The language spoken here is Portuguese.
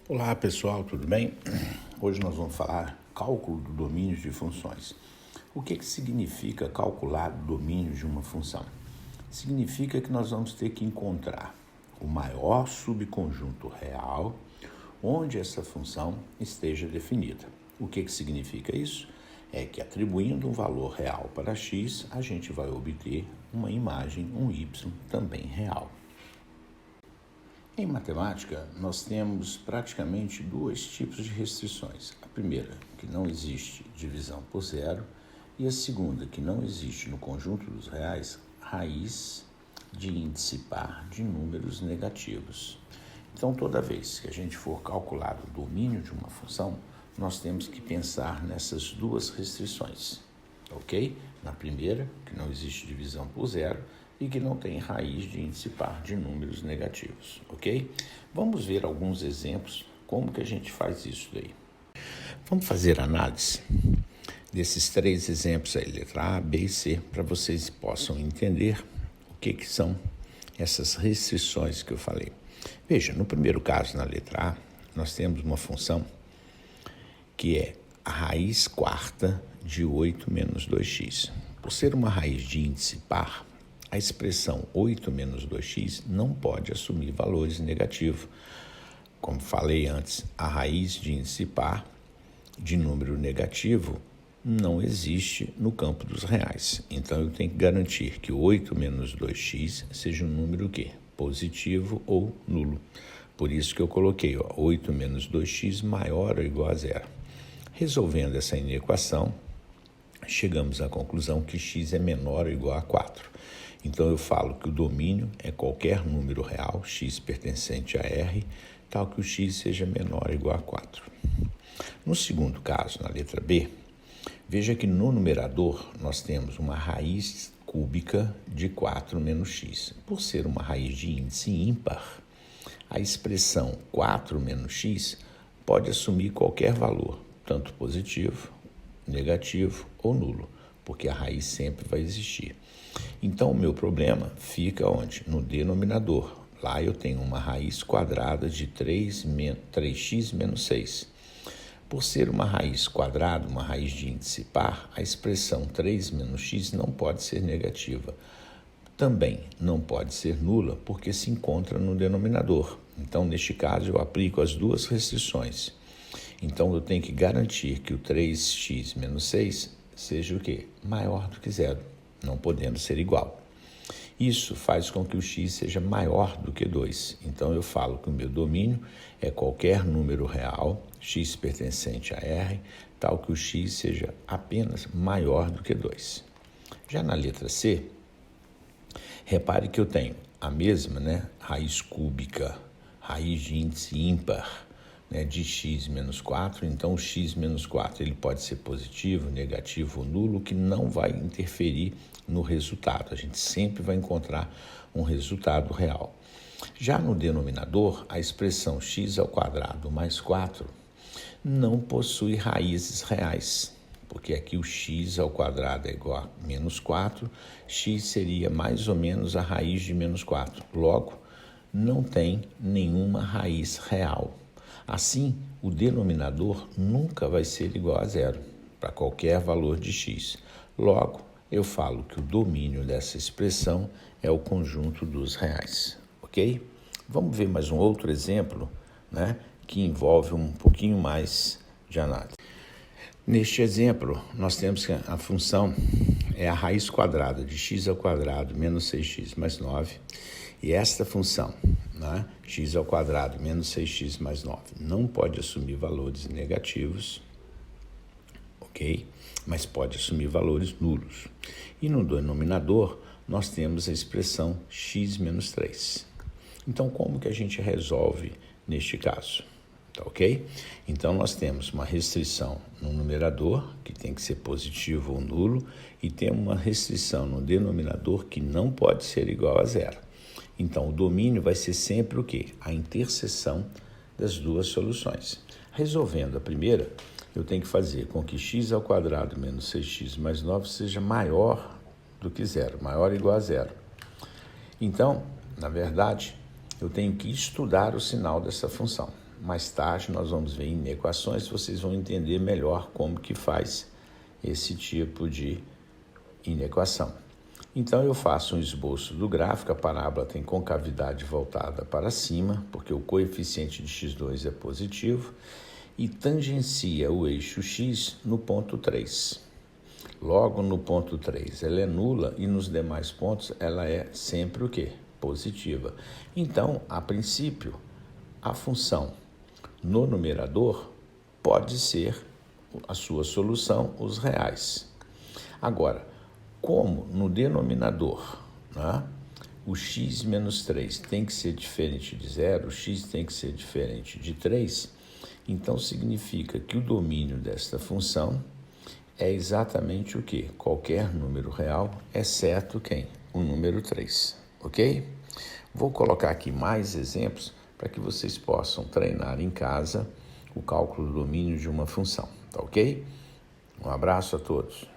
Olá pessoal, tudo bem? Hoje nós vamos falar cálculo do domínio de funções. O que significa calcular o domínio de uma função? Significa que nós vamos ter que encontrar o maior subconjunto real onde essa função esteja definida. O que significa isso? É que atribuindo um valor real para x, a gente vai obter uma imagem, um y, também real. Em matemática, nós temos praticamente dois tipos de restrições. A primeira, que não existe divisão por zero, e a segunda, que não existe no conjunto dos reais raiz de índice par de números negativos. Então, toda vez que a gente for calcular o domínio de uma função, nós temos que pensar nessas duas restrições, ok? Na primeira, que não existe divisão por zero, e que não tem raiz de índice par de números negativos, ok? Vamos ver alguns exemplos, como que a gente faz isso daí. Vamos fazer análise desses três exemplos aí, letra A, B e C, para vocês possam entender o que são essas restrições que eu falei. Veja, no primeiro caso, na letra A, nós temos uma função que é a raiz quarta de 8 menos 2x. Por ser uma raiz de índice par, a expressão 8 menos 2x não pode assumir valores negativos. Como falei antes, a raiz de índice par de número negativo não existe no campo dos reais. Então, eu tenho que garantir que 8 menos 2x seja um número quê? Positivo ou nulo. Por isso que eu coloquei 8 menos 2x maior ou igual a zero. Resolvendo essa inequação, chegamos à conclusão que x é menor ou igual a 4. Então, eu falo que o domínio é qualquer número real, x pertencente a R, tal que o x seja menor ou igual a 4. No segundo caso, na letra B, veja que no numerador nós temos uma raiz cúbica de 4 menos x. Por ser uma raiz de índice ímpar, a expressão 4 menos x pode assumir qualquer valor, tanto positivo, negativo ou nulo, porque a raiz sempre vai existir. Então, o meu problema fica onde? No denominador. Lá eu tenho uma raiz quadrada de 3x menos 6. Por ser uma raiz quadrada, uma raiz de índice par, a expressão 3 menos x não pode ser negativa. Também não pode ser nula, porque se encontra no denominador. Então, neste caso, eu aplico as duas restrições. Então, eu tenho que garantir que o 3x menos 6 seja o quê? Maior do que zero, não podendo ser igual. Isso faz com que o x seja maior do que 2. Então, eu falo que o meu domínio é qualquer número real, x pertencente a R, tal que o x seja apenas maior do que 2. Já na letra C, repare que eu tenho a mesma, raiz cúbica, raiz de índice ímpar, de x menos 4, então o x menos 4 ele pode ser positivo, negativo ou nulo, que não vai interferir no resultado. A gente sempre vai encontrar um resultado real. Já no denominador, a expressão x ao quadrado mais 4 não possui raízes reais, porque aqui o x ao quadrado é igual a menos 4, x seria mais ou menos a raiz de menos 4. Logo, não tem nenhuma raiz real. Assim, o denominador nunca vai ser igual a zero, para qualquer valor de x. Logo, eu falo que o domínio dessa expressão é o conjunto dos reais, ok? Vamos ver mais um outro exemplo, que envolve um pouquinho mais de análise. Neste exemplo, nós temos que a função é a raiz quadrada de x ao quadrado menos 6x mais 9, e esta função, x ao quadrado menos 6x mais 9, não pode assumir valores negativos, ok? Mas pode assumir valores nulos. E no denominador, nós temos a expressão x menos 3. Então, como que a gente resolve neste caso? Tá ok? Então, nós temos uma restrição no numerador, que tem que ser positivo ou nulo, e temos uma restrição no denominador, que não pode ser igual a zero. Então, o domínio vai ser sempre o quê? A interseção das duas soluções. Resolvendo a primeira, eu tenho que fazer com que x ao quadrado menos 6x mais 9 seja maior do que zero, maior ou igual a zero. Então, na verdade, eu tenho que estudar o sinal dessa função. mais tarde nós vamos ver inequações, vocês vão entender melhor como que faz esse tipo de inequação. Então eu faço um esboço do gráfico, a parábola tem concavidade voltada para cima, porque o coeficiente de x2 é positivo, e tangencia o eixo x no ponto 3. Logo, no ponto 3 ela é nula e nos demais pontos ela é sempre o quê? Positiva. Então, a princípio, a função no numerador pode ser a sua solução, os reais. Agora, como no denominador, né, o x menos 3 tem que ser diferente de 0, o x tem que ser diferente de 3, então significa que o domínio desta função é exatamente o quê? Qualquer número real, exceto quem? O número 3, ok? Vou colocar aqui mais exemplos para que vocês possam treinar em casa o cálculo do domínio de uma função, tá ok? Um abraço a todos.